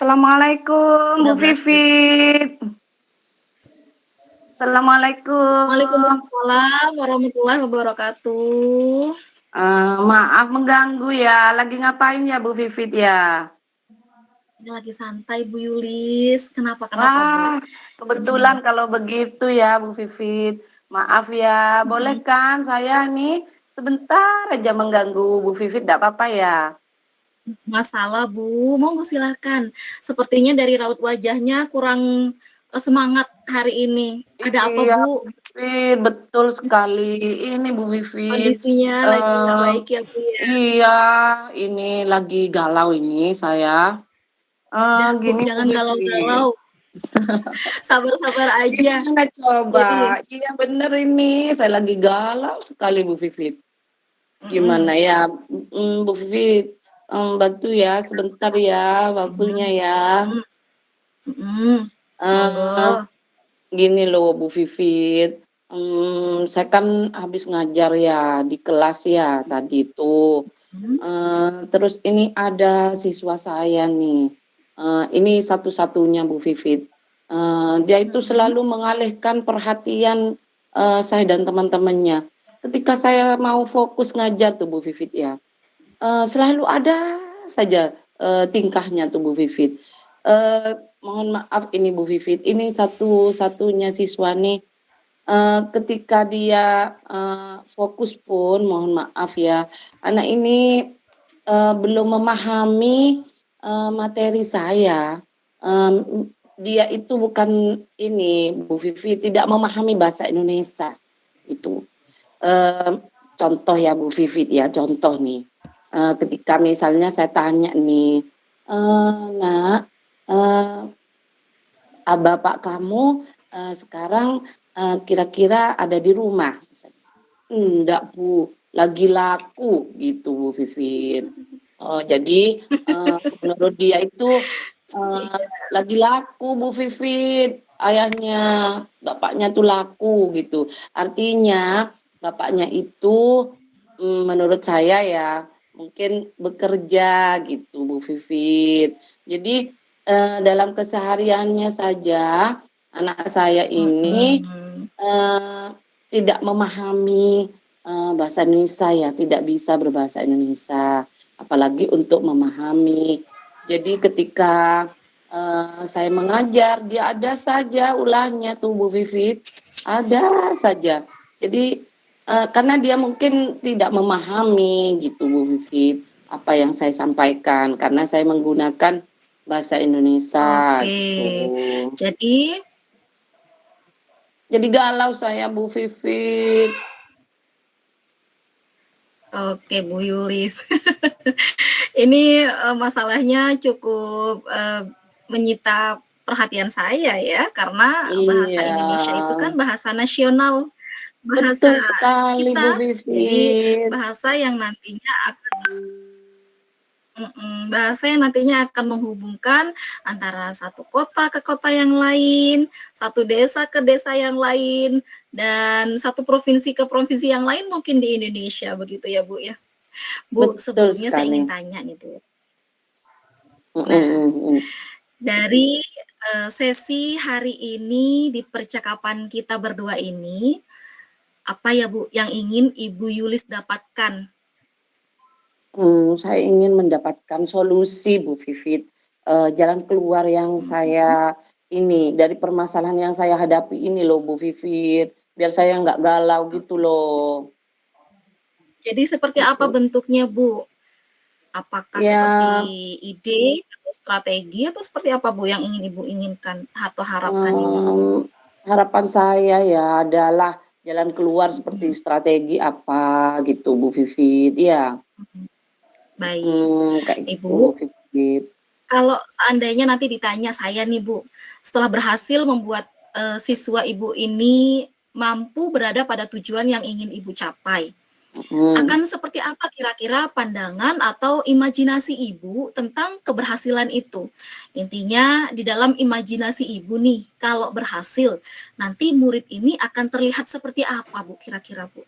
Assalamualaikum Bu 13 menit. Vivit. Assalamualaikum. Waalaikumsalam warahmatullahi wabarakatuh. Maaf mengganggu ya, lagi ngapain ya Bu Vivit ya? Ini lagi santai Bu Yulis, kenapa Bu? Wah, kebetulan kalau begitu ya Bu Vivit. Maaf ya, boleh Mhm. kan saya nih sebentar aja mengganggu Bu Vivit, enggak apa-apa ya? Masalah Bu, monggo silakan. Sepertinya dari raut wajahnya kurang, semangat hari ini. Ada apa Iya Bu Bu? Vivit, betul sekali. Ini Bu Vivit, Kondisinya lagi nggak eee, baik ya Bu ya? iya, ini lagi galau ini saya. Udah Bu, Gini Bu jangan Vivit. galau-galau. Sabar-sabar aja. Gimana coba? Jadi Iya bener ini, saya lagi galau sekali Bu Vivit. Gimana mhm, ya, Bu Vivit, bantu ya sebentar ya waktunya mhm, ya. mhm, mhm, Eee, monggo. Gini loh Bu Vivit, saya kan habis ngajar ya di kelas ya tadi itu, Mhm, terus ini ada siswa saya nih, ini satu-satunya Bu Vivit, dia itu mhm. selalu mengalihkan perhatian, saya dan teman-temannya. Ketika saya mau fokus ngajar tuh Bu Vivit ya, selalu ada saja, tingkahnya tuh Bu Vivit. Mohon maaf ini Bu Vivit, ini satu-satunya siswa nih, ketika dia, fokus pun mohon maaf ya, anak ini, belum memahami, materi saya, dia itu bukan ini Bu Vivit, tidak memahami bahasa Indonesia, itu. Eee, Contoh ya Bu Vivit ya, contoh nih, ketika misalnya saya tanya nih, "Nak, eee, bapak kamu, sekarang, kira-kira ada di rumah?" Misalnya. "Enggak Bu, lagi laku," gitu Bu Vivit. Jadi, menurut dia itu, eee, Iya, lagi laku Bu Vivit, ayahnya, bapaknya tuh laku gitu. Artinya bapaknya itu, menurut saya ya, mungkin bekerja gitu Bu Vivit. Jadi, dalam kesehariannya saja, anak saya ini, mhm. eee, tidak memahami, bahasa Indonesia ya, tidak bisa berbahasa Indonesia, apalagi untuk memahami. Jadi ketika, saya mengajar, dia ada saja ulahnya tuh Bu Vivit, ada saja. Jadi, karena dia mungkin tidak memahami gitu Bu Vivit, apa yang saya sampaikan, karena saya menggunakan bahasa Indonesia Oke, gitu. jadi Jadi galau saya Bu Vivit. oke Bu Yulis. Ini, masalahnya cukup, menyita perhatian saya ya, karena bahasa Iya, Indonesia itu kan bahasa nasional, bahasa betul sekali Bu kita. Jadi Vivit. bahasa yang nantinya bahasa yang nantinya akan menghubungkan antara satu kota ke kota yang lain, satu desa ke desa yang lain, dan satu provinsi ke provinsi yang lain mungkin di Indonesia, begitu ya, Bu, ya? Bu, Betul sebelumnya saya sekali. ingin tanya nih, Bu. Mhm Nah, mhm mhm. dari, sesi hari ini di percakapan kita berdua ini, apa ya, Bu, yang ingin Ibu Yulis dapatkan? Saya ingin mendapatkan solusi Bu Vivit, jalan keluar yang Mhm. saya ini, dari permasalahan yang saya hadapi ini loh Bu Vivit, biar saya nggak galau gitu Oke. loh, Jadi seperti apa gitu. bentuknya, Bu? Apakah seperti Ya, ide atau strategi atau seperti apa, Bu, yang ingin Ibu inginkan atau harapkan ini? mmm, harapan saya ya adalah jalan keluar seperti Mhm, strategi apa gitu Bu Vivit, iya, mhm. Baik. kayak gitu Bu Ibu, Vivit. kalau seandainya nanti ditanya saya nih, Bu, setelah berhasil membuat, siswa Ibu ini mampu berada pada tujuan yang ingin Ibu capai, Mhm. akan seperti apa kira-kira pandangan atau imajinasi Ibu tentang keberhasilan itu? Intinya di dalam imajinasi Ibu nih, kalau berhasil, nanti murid ini akan terlihat seperti apa Bu, kira-kira Bu?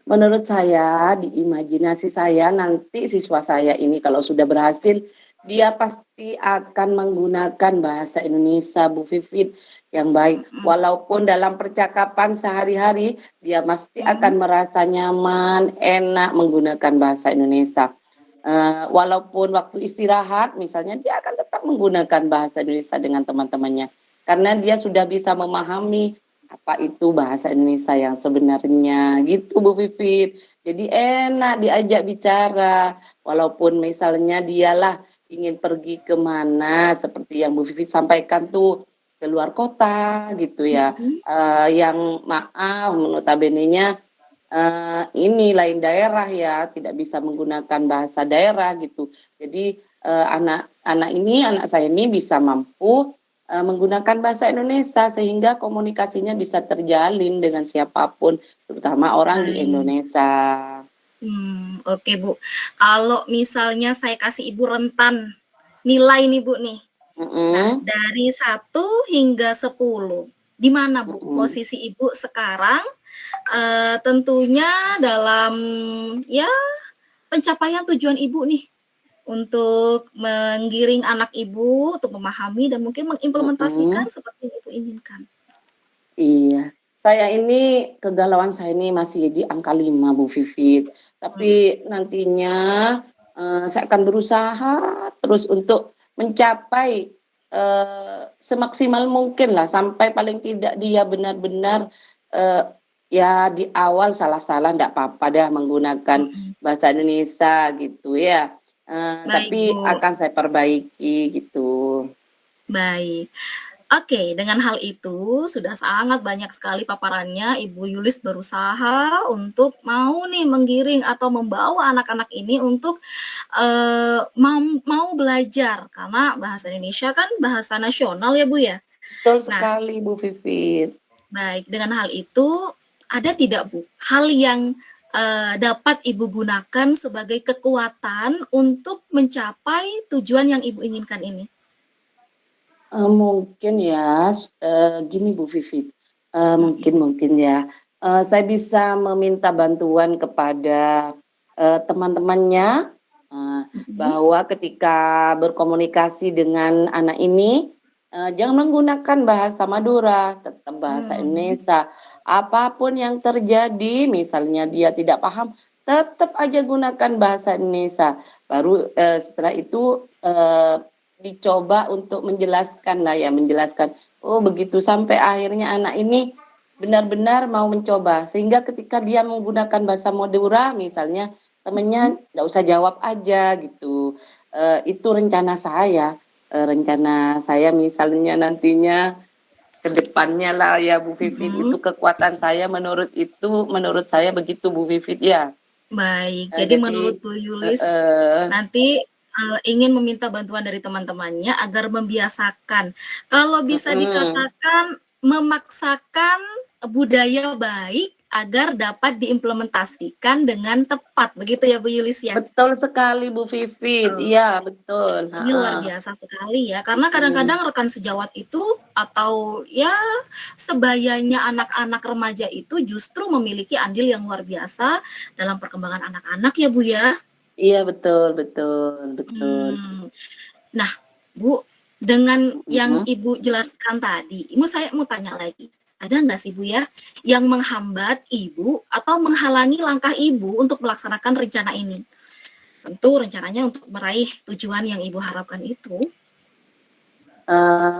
Menurut saya, di imajinasi saya, nanti siswa saya ini kalau sudah berhasil, dia pasti akan menggunakan bahasa Indonesia, Bu Vivit, yang baik. Mhm Walaupun dalam percakapan sehari-hari, dia pasti mhm. akan merasa nyaman, enak menggunakan bahasa Indonesia. Walaupun waktu istirahat, misalnya, dia akan tetap menggunakan bahasa Indonesia dengan teman-temannya. Karena dia sudah bisa memahami apa itu bahasa Indonesia yang sebenarnya, gitu Bu Vivit. Jadi enak diajak bicara, walaupun misalnya dialah ingin pergi ke mana, seperti yang Bu Vivit sampaikan tuh, ke luar kota gitu ya, Mhm. yang maaf notabene-nya, ini lain daerah ya, tidak bisa menggunakan bahasa daerah gitu. Jadi, anak saya ini bisa mampu menggunakan bahasa Indonesia sehingga komunikasinya bisa terjalin dengan siapapun, terutama orang di Baik. Indonesia. Oke Bu. Kalau misalnya saya kasih Ibu rentan nilai nih Bu nih. Nah, Mhm, dari 1 hingga 10, di mana Bu mhm. posisi Ibu sekarang? Tentunya dalam, ya, pencapaian tujuan Ibu nih, untuk menggiring anak Ibu untuk memahami dan mungkin mengimplementasikan Mhm, seperti yang Ibu inginkan. iya. Saya ini kegalauan saya ini masih di angka 5 Bu Vivit, Mmm, tapi nantinya, saya akan berusaha terus untuk mencapai, semaksimal mungkinlah sampai paling tidak dia benar-benar, eee, ya di awal salah-salah ndak apa-apa dah menggunakan mhm. bahasa Indonesia gitu ya, Baik tapi Bu, akan saya perbaiki gitu. baik. Oke, dengan hal itu sudah sangat banyak sekali paparannya, Ibu Yulis berusaha untuk mau nih menggiring atau membawa anak-anak ini untuk, mau belajar karena bahasa Indonesia kan bahasa nasional ya, Bu, ya. Betul Nah, sekali Bu Vivit. baik, dengan hal itu ada tidak, Bu, hal yang, dapat Ibu gunakan sebagai kekuatan untuk mencapai tujuan yang Ibu inginkan ini? Mungkin ya, gini Bu Vivi, Mhm mungkin ya, saya bisa meminta bantuan kepada, teman-temannya, eee, mhm bahwa ketika berkomunikasi dengan anak ini, jangan menggunakan bahasa Madura, tetap bahasa mhm Indonesia. Apapun yang terjadi, misalnya dia tidak paham, tetap aja gunakan bahasa Indonesia. Baru, setelah itu, dicoba untuk menjelaskanlah ya, menjelaskan, oh begitu, sampai akhirnya anak ini benar-benar mau mencoba, sehingga ketika dia menggunakan bahasa Madura misalnya, mhm. temennya nggak usah jawab aja gitu. Itu rencana saya misalnya nantinya ke depannya lah ya Bu Vivit, itu Mhm, kekuatan saya menurut saya begitu Bu Vivit ya. baik. Jadi Jadi menurut Bu Yulis heeh, nanti, ingin meminta bantuan dari teman-temannya agar membiasakan, kalau bisa mhm. dikatakan memaksakan budaya baik agar dapat diimplementasikan dengan tepat, begitu ya Bu Yulis ya? Betul sekali Bu Vivit, Eee, iya betul, ini luar heeh, biasa sekali ya, karena mhm. kadang-kadang rekan sejawat itu atau ya sebayanya anak-anak remaja itu justru memiliki andil yang luar biasa dalam perkembangan anak-anak ya, Bu, ya? Iya betul betul betul, Mmm. Nah, Bu, dengan yang mhm. Ibu jelaskan tadi, saya mau tanya lagi, ada nggak sih, Bu, ya, yang menghambat Ibu atau menghalangi langkah Ibu untuk melaksanakan rencana ini? Tentu rencananya untuk meraih tujuan yang Ibu harapkan itu.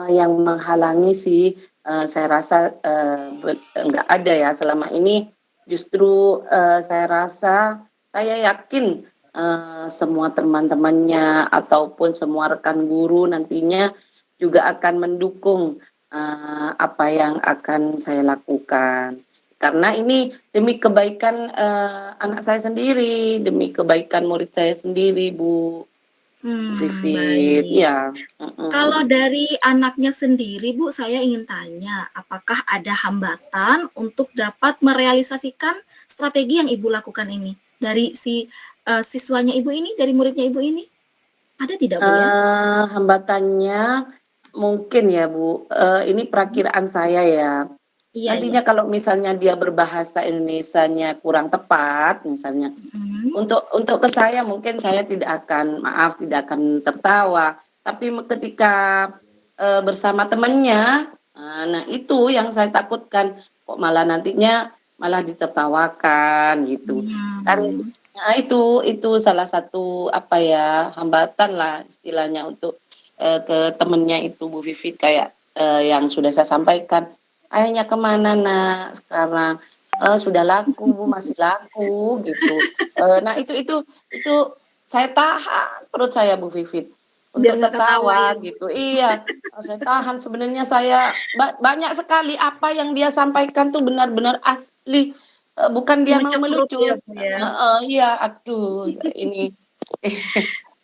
Yang menghalangi sih, saya rasa, nggak ada ya selama ini, justru, saya rasa, saya yakin, semua teman-temannya ataupun semua rekan guru nantinya juga akan mendukung, apa yang akan saya lakukan. Karena ini demi kebaikan, anak saya sendiri, demi kebaikan murid saya sendiri Bu Vivit, Baik. iya, Kalau mhm. dari anaknya sendiri, Bu, saya ingin tanya, apakah ada hambatan untuk dapat merealisasikan strategi yang Ibu lakukan ini? Dari si, siswanya Ibu ini, dari muridnya Ibu ini? Ada tidak, Bu, ya? Hambatannya mungkin ya Bu, ini Mhm perakiraan saya ya, Iya iya. Nantinya kalau misalnya dia berbahasa Indonesianya kurang tepat, misalnya Mhm. untuk ke saya mungkin saya tidak akan maaf, tidak akan tertawa, tapi ketika, bersama temannya, nah itu yang saya takutkan, kok malah nantinya malah ditertawakan gitu. Kan Mmm. itu salah satu apa ya, hambatanlah istilahnya untuk, ke temennya itu Bu Vivit kayak, yang sudah saya sampaikan, "Ayahnya kemana Nak sekarang?" Sudah laku Bu, masih laku gitu. Nah itu saya tahan perut saya Bu Vivit, Biar untuk nggak ketawa ya, tertawa Bu? gitu iya, saya tahan sebenarnya saya banyak sekali apa yang dia sampaikan tuh benar-benar asli, bukan dia mau Mengecek perut ya, melucu Bu, ya? heeh, iya aduh ini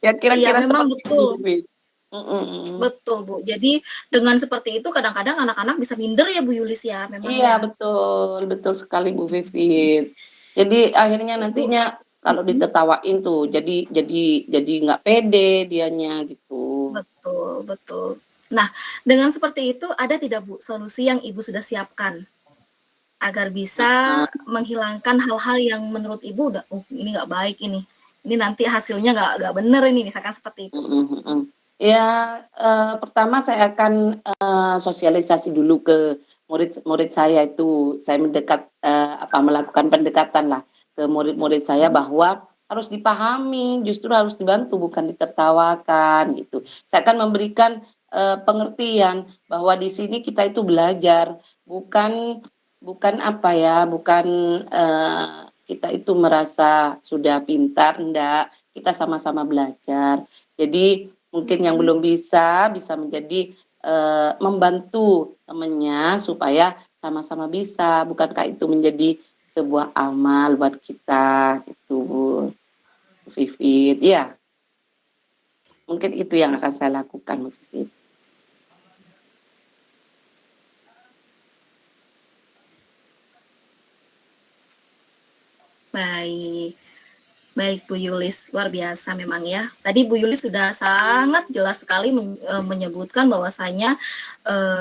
ya Iya, kira-kira memang seperti itu Bu betul. Vivit, mhm. Betul, Bu. Jadi dengan seperti itu kadang-kadang anak-anak bisa minder ya, Bu Yulis ya, memang Iya ya? betul, betul sekali Bu Vivit. Jadi akhirnya Bu nantinya kalau mhm, ditertawain tuh jadi nggak pede dianya gitu. betul betul. Nah, dengan seperti itu ada tidak, Bu, solusi yang Ibu sudah siapkan agar bisa Heeh, menghilangkan hal-hal yang menurut Ibu udah, "Oh, ini nggak baik ini nanti hasilnya nggak bener ini," misalkan seperti itu? mhm mhm. Ya, pertama saya akan, sosialisasi dulu ke murid-murid saya itu. Saya melakukan pendekatanlah ke murid-murid saya Mhm. bahwa harus dipahami, justru harus dibantu bukan ditertawakan gitu. Saya akan memberikan, pengertian bahwa di sini kita itu belajar, bukan bukan apa ya, bukan, kita itu merasa sudah pintar, enggak, kita sama-sama belajar. Jadi mungkin yang Mhm. belum bisa, bisa menjadi, membantu temennya supaya sama-sama bisa, bukankah itu menjadi sebuah amal buat kita gitu, Bu Vivit. Iya, mungkin itu yang akan saya lakukan, Bu Vivit. Baik. Baik Bu Yulis, luar biasa memang ya. Tadi Bu Yulis sudah sangat jelas sekali menyebutkan bahwasanya,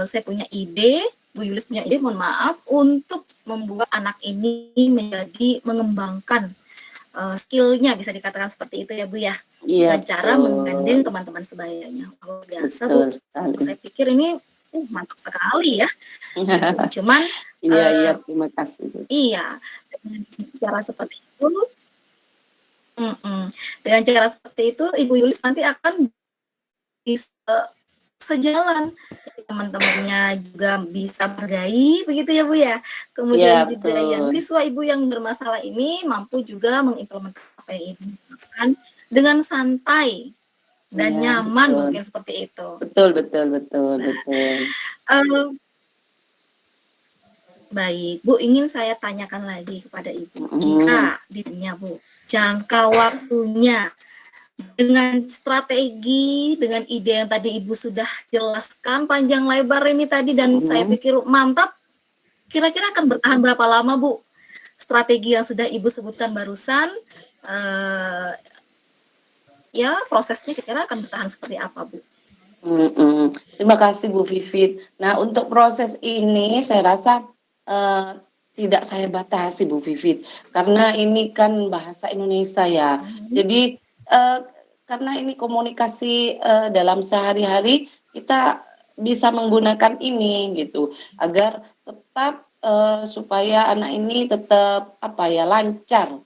saya punya ide, Bu Yulis punya ide, mohon maaf, untuk membuat anak ini menjadi mengembangkan, skill-nya bisa dikatakan seperti itu ya Bu ya, Iya dengan cara betul, menggandeng teman-teman sebayanya. Luar biasa Bu, betul sekali. saya pikir ini, mantap sekali ya, gitu. Cuman, Iya iya, eee terima kasih, Bu. iya, dengan cara seperti itu dengan cara seperti itu Ibu Yulis nanti akan bisa sejalan, jadi teman-temannya juga bisa menghargai begitu ya, Bu, ya. Iya Kemudian juga yang betul, siswa Ibu yang bermasalah ini mampu juga mengimplementasikan apa yang Ibu lakukan dengan santai dan iya nyaman betul. mungkin seperti itu. Betul betul betul Nah, betul. eee, baik, Bu, ingin saya tanyakan lagi kepada Ibu, Mhm, jika ditanya, Bu, jangka waktunya dengan strategi, dengan ide yang tadi Ibu sudah jelaskan panjang lebar ini tadi dan saya mhm. pikir mantap, kira-kira akan bertahan berapa lama, Bu? Strategi yang sudah Ibu sebutkan barusan, eee, ya prosesnya kira-kira akan bertahan seperti apa, Bu? Mhm, terima kasih Bu Vivit. Nah untuk proses ini saya rasa, eee, tidak saya batasi Bu Vivit, karena ini kan bahasa Indonesia ya. Mhm. Jadi, karena ini komunikasi, dalam sehari-hari, kita bisa menggunakan ini gitu, agar tetap, supaya anak ini tetap apa ya, lancar.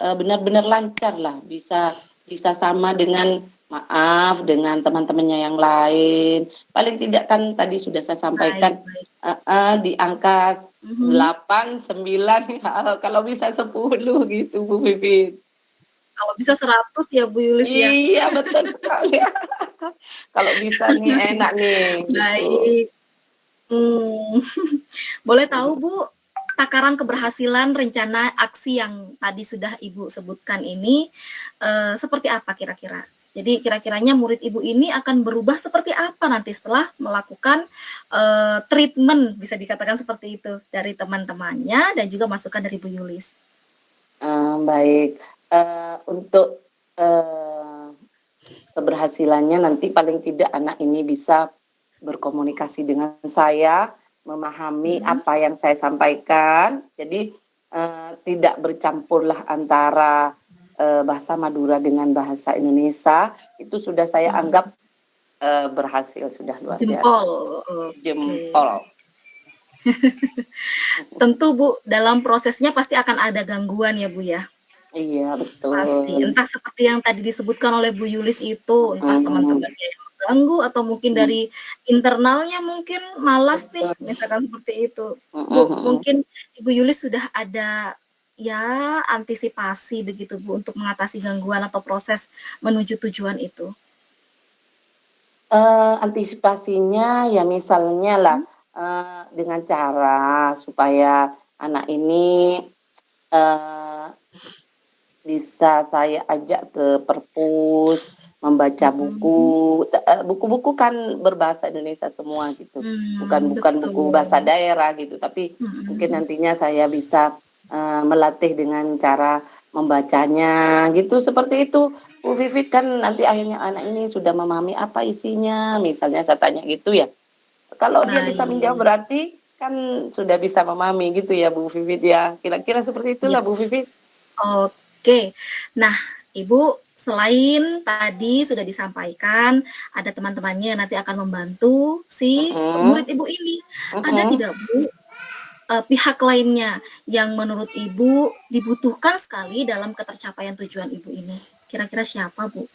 Benar-benar lancarlah, bisa sama dengan maaf, dengan teman-temannya yang lain. Paling tidak kan tadi sudah saya Baik sampaikan baik. heeh, di angka Mhm. 8, 9, kalau bisa 10 gitu, Bu Pipit. Kalau bisa 100 ya, Bu Yulis ya? Iya, betul sekali. Kalau bisa nih enak nih, gitu. Baik. Mmm, boleh tahu, Bu, takaran keberhasilan rencana aksi yang tadi sudah Ibu sebutkan ini, seperti apa kira-kira? Jadi kira-kiranya murid Ibu ini akan berubah seperti apa nanti setelah melakukan, treatment bisa dikatakan seperti itu, dari teman-temannya dan juga masukan dari Bu Yulis? Baik, untuk, eee keberhasilannya nanti paling tidak anak ini bisa berkomunikasi dengan saya, memahami Mhm. apa yang saya sampaikan. Jadi, tidak bercampurlah antara, bahasa Madura dengan bahasa Indonesia, itu sudah saya Mhm. anggap, berhasil, sudah luar biasa. Jempol, oke. Jempol. Tentu Bu, dalam prosesnya pasti akan ada gangguan ya Bu ya? Iya, Pasti, betul. entah seperti yang tadi disebutkan oleh Bu Yulis itu, entah Mhm, teman-temannya yang mengganggu atau mungkin mhm, dari internalnya mungkin malas nih, betul. misalkan seperti itu. Mhm Bu, mhm. mungkin Ibu Yulis sudah ada, ya antisipasi begitu Bu, untuk mengatasi gangguan atau proses menuju tujuan itu? Antisipasinya ya misalnya lah, Mhm, dengan cara supaya anak ini, eee, bisa saya ajak ke perpus, membaca mhm, buku-buku kan berbahasa Indonesia semua gitu, bukan betul. buku bahasa daerah gitu, tapi mungkin Mhm. nantinya saya bisa, melatih dengan cara membacanya gitu, seperti itu. Bu Vivit, kan nanti akhirnya anak ini sudah memahami apa isinya, misalnya saya tanya gitu ya, kalau dia bisa menjawab Baik, berarti kan sudah bisa memahami gitu ya Bu Vivit ya, kira-kira seperti itulah Bu yes. Vivit. Oke. Nah, Ibu, selain tadi sudah disampaikan ada teman-temannya yang nanti akan membantu si murid Mhm, Ibu ini, ada mhm. tidak Bu, pihak lainnya yang menurut Ibu dibutuhkan sekali dalam ketercapaian tujuan Ibu ini? Kira-kira siapa, Bu?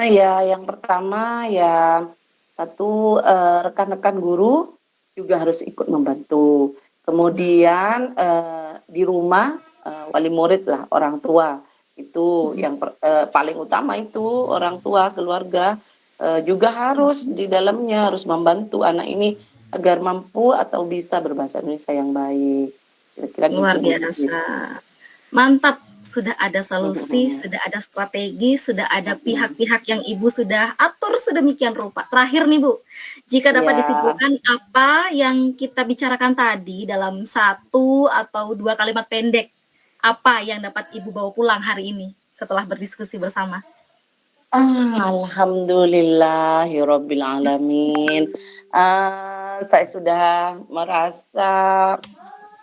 Ya yang pertama ya satu, rekan-rekan guru juga harus ikut membantu. Baik. Kemudian, di rumah, wali murid lah, orang tua, itu Mhm, yang paling utama itu orang tua, keluarga, juga harus mhm. di dalamnya, harus membantu anak ini agar mampu atau bisa berbahasa Indonesia yang baik. Kira-kira gitu Luar Bu Vivi. biasa. Mantap, sudah ada solusi, sudah ada strategi, sudah ada Mhm. pihak-pihak yang Ibu sudah atur sedemikian rupa. Terakhir nih Bu, jika dapat Iya. disimpulkan apa yang kita bicarakan tadi dalam satu atau 2 kalimat pendek, apa yang dapat Ibu bawa pulang hari ini setelah berdiskusi bersama? Alhamdulillahirabbil alamin. Saya sudah merasa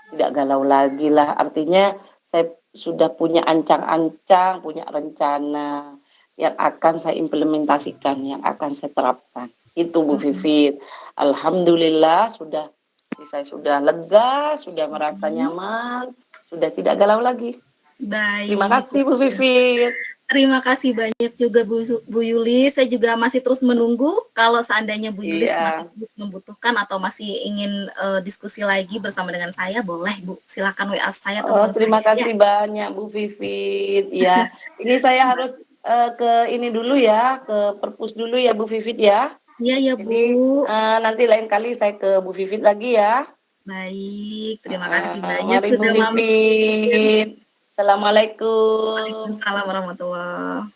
tidak galau lagi lah, artinya saya sudah punya ancang-ancang, punya rencana yang akan saya implementasikan, yang akan saya terapkan. Itu Bu Mhm, Vivit. Alhamdulillah saya sudah lega, sudah merasa mhm. nyaman, sudah tidak galau lagi. Terima Baik, kasih luar Bu biasa. Vivit. Terima kasih banyak juga Bu Yulis, saya juga masih terus menunggu kalau seandainya Bu Yulis masih Iya. terus membutuhkan atau masih ingin, diskusi lagi bersama dengan saya, boleh Bu, silakan WA saya, Oh, telepon terima saya ya. kasih banyak Bu Vivit. Iya, ini saya harus, ke ini dulu ya, ke perpus dulu ya Bu Vivit ya. Iya ya Bu. Jadi, nanti lain kali saya ke Bu Vivit lagi ya. Baik, terima kasih Heeh, banyak mari Bu sudah mampir. Vivit. Assalamualaikum. Waalaikumsalam warahmatullah.